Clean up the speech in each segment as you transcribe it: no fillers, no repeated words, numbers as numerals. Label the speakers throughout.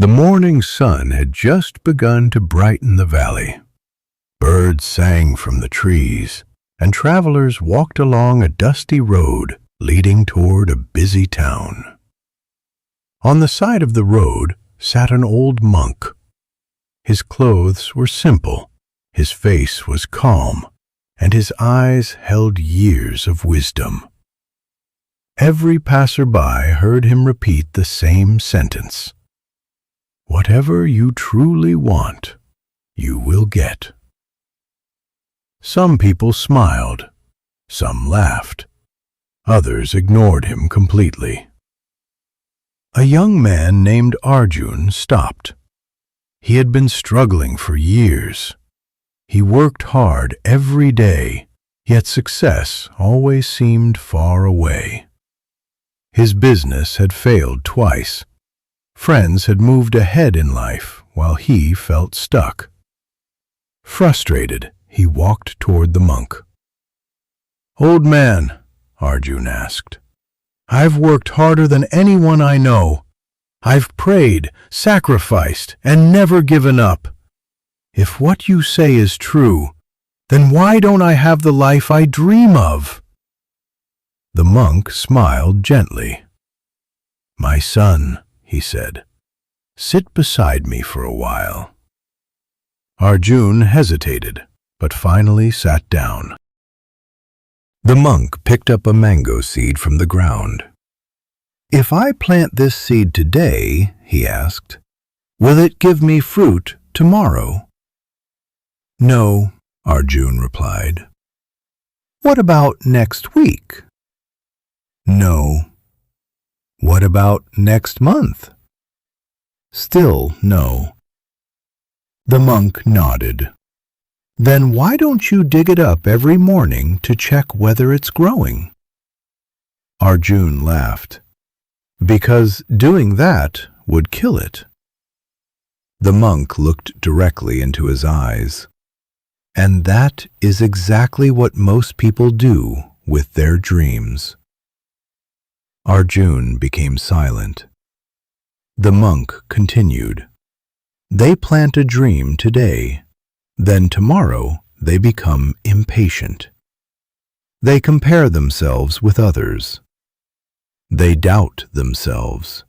Speaker 1: The morning sun had just begun to brighten the valley. Birds sang from the trees, and travelers walked along a dusty road leading toward a busy town. On the side of the road sat an old monk. His clothes were simple, his face was calm, and his eyes held years of wisdom. Every passerby heard him repeat the same sentence: "Whatever you truly want, you will get." Some people smiled, some laughed, others ignored him completely. A young man named Arjun stopped. He had been struggling for years. He worked hard every day, yet success always seemed far away. His business had failed twice. Friends had moved ahead in life while he felt stuck. Frustrated, he walked toward the monk. "Old man," Arjun asked, "I've worked harder than anyone I know. I've prayed, sacrificed, and never given up. If what you say is true, then why don't I have the life I dream of?" The monk smiled gently. "My son," he said, "sit beside me for a while." Arjun hesitated, but finally sat down. The monk picked up a mango seed from the ground. "If I plant this seed today," he asked, "will it give me fruit tomorrow?" "No," Arjun replied. "What about next week?" "No." "What about next month?" Still no. The monk nodded. "Then why don't you dig it up every morning to check whether it's growing?" Arjun laughed. "Because doing that would kill it." The monk looked directly into his eyes. "And that is exactly what most people do with their dreams." Arjun became silent. The monk continued. "They plant a dream today. Then tomorrow they become impatient. They compare themselves with others. They doubt themselves.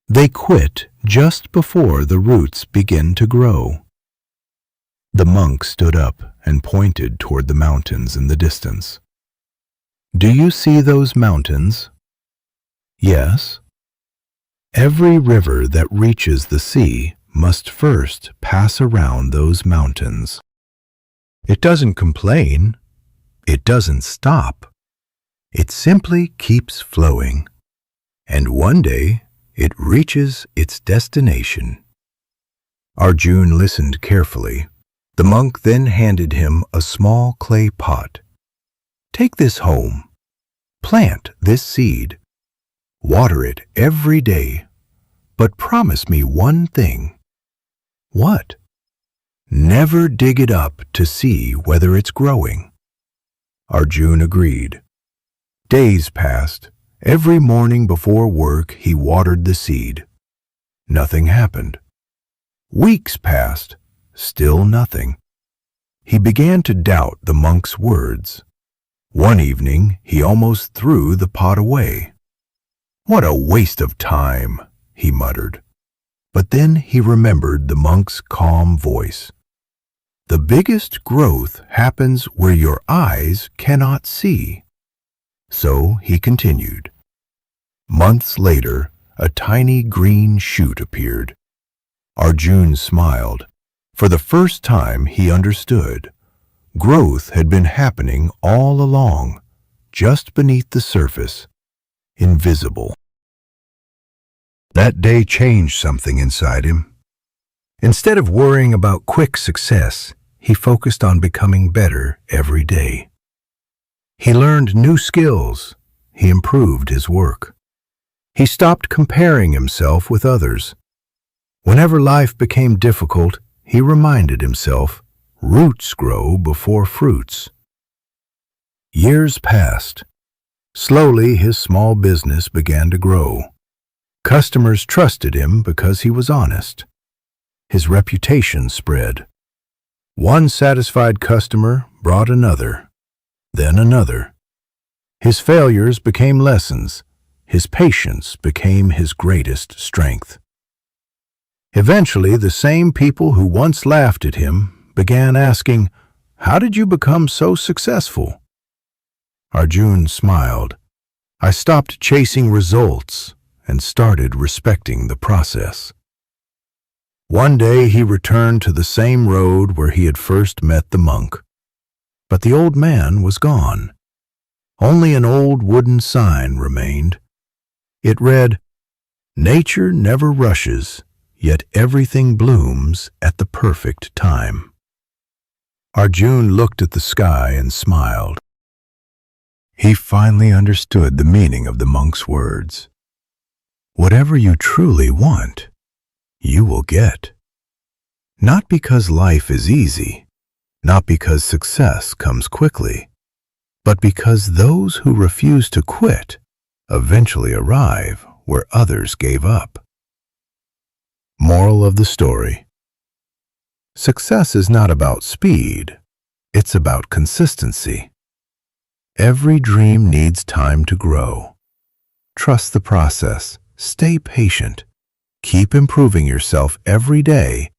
Speaker 1: They quit just before the roots begin to grow." The monk stood up and pointed toward the mountains in the distance. "Do you see those mountains?" "Yes." "Every river that reaches the sea must first pass around those mountains. It doesn't complain. It doesn't stop. It simply keeps flowing. And one day it reaches its destination." Arjun listened carefully. The monk then handed him a small clay pot. "Take this home. Plant this seed. Water it every day. But promise me one thing." "What?" "Never dig it up to see whether it's growing." Arjun agreed. Days passed. Every morning before work he watered the seed. Nothing happened. Weeks passed. Still nothing. He began to doubt the monk's words. One evening he almost threw the pot away. "What a waste of time," he muttered. But then he remembered the monk's calm voice. "The biggest growth happens where your eyes cannot see." So he continued. Months later, a tiny green shoot appeared. Arjun smiled. For the first time he understood. Growth had been happening all along, just beneath the surface, invisible. That day changed something inside him. Instead of worrying about quick success, he focused on becoming better every day. He learned new skills. He improved his work. He stopped comparing himself with others. Whenever life became difficult, he reminded himself, roots grow before fruits. Years passed. Slowly, his small business began to grow. Customers trusted him because he was honest. His reputation spread. One satisfied customer brought another, then another. His failures became lessons. His patience became his greatest strength. Eventually, the same people who once laughed at him began asking, "How did you become so successful?" Arjun smiled. "I stopped chasing results and started respecting the process." One day he returned to the same road where he had first met the monk. But the old man was gone. Only an old wooden sign remained. It read, "Nature never rushes, yet everything blooms at the perfect time." Arjun looked at the sky and smiled. He finally understood the meaning of the monk's words. Whatever you truly want, you will get. Not because life is easy, not because success comes quickly, but because those who refuse to quit eventually arrive where others gave up. Moral of the story: success is not about speed, it's about consistency. Every dream needs time to grow. Trust the process, stay patient, keep improving yourself every day,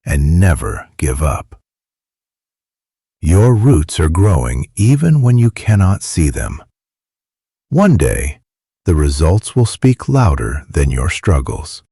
Speaker 1: and never give up. Your roots are growing even when you cannot see them. One day, the results will speak louder than your struggles.